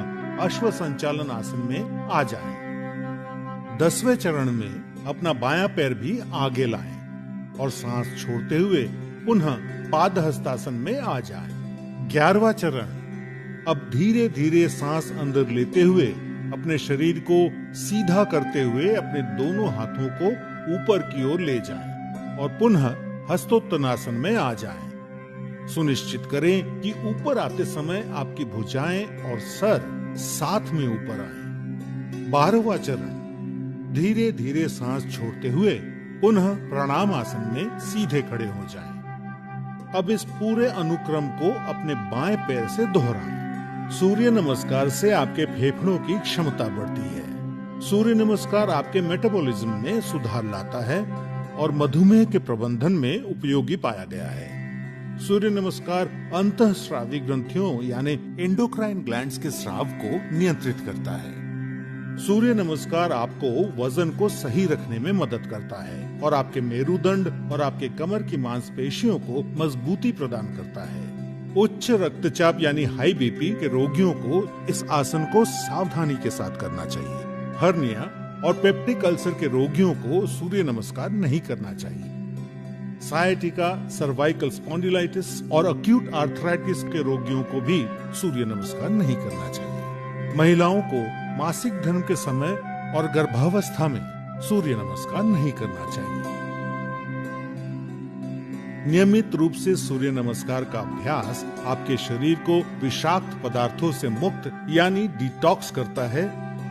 अश्व संचालन आसन में आ जाएं। 10वें चरण में अपना बायां पैर भी आगे लाएं और सांस छोड़ते हुए पुनः पादहस्तासन में आ जाएं। 11वां चरण, अब धीरे धीरे सांस अंदर लेते हुए अपने शरीर को सीधा करते हुए अपने दोनों हाथों को ऊपर की ओर ले जाएं और पुनः हस्तोत्तनासन में आ जाएं। सुनिश्चित करें कि ऊपर आते समय आपकी भुजाएं और सर साथ में ऊपर आए। 12वां चरण, धीरे धीरे सांस छोड़ते हुए पुनः प्रणाम आसन में सीधे खड़े हो जाएं। अब इस पूरे अनुक्रम को अपने बाएं पैर से दोहराएं। सूर्य नमस्कार से आपके फेफड़ों की क्षमता बढ़ती है। सूर्य नमस्कार आपके मेटाबॉलिज्म में सुधार लाता है और मधुमेह के प्रबंधन में उपयोगी पाया गया है। सूर्य नमस्कार अंतःस्रावी ग्रंथियों यानी एंडोक्राइन ग्लैंड्स के स्राव को नियंत्रित करता है। सूर्य नमस्कार आपको वजन को सही रखने में मदद करता है और आपके मेरुदंड और आपके कमर की मांसपेशियों को मजबूती प्रदान करता है। उच्च रक्तचाप यानी हाई बीपी के रोगियों को इस आसन को सावधानी के साथ करना चाहिए। हर्निया और पेप्टिक अल्सर के रोगियों को सूर्य नमस्कार नहीं करना चाहिए। सायटिका, सर्वाइकल स्पॉन्डिलाइटिस और अक्यूट आर्थराइटिस के रोगियों को भी सूर्य नमस्कार नहीं करना चाहिए। महिलाओं को मासिक धर्म के समय और गर्भावस्था में सूर्य नमस्कार नहीं करना चाहिए। नियमित रूप से सूर्य नमस्कार का अभ्यास आपके शरीर को विषाक्त पदार्थों से मुक्त यानी डिटॉक्स करता है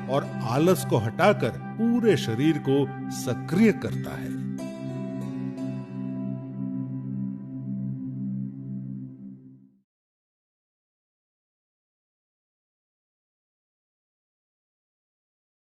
और आलस को हटाकर पूरे शरीर को सक्रिय करता है।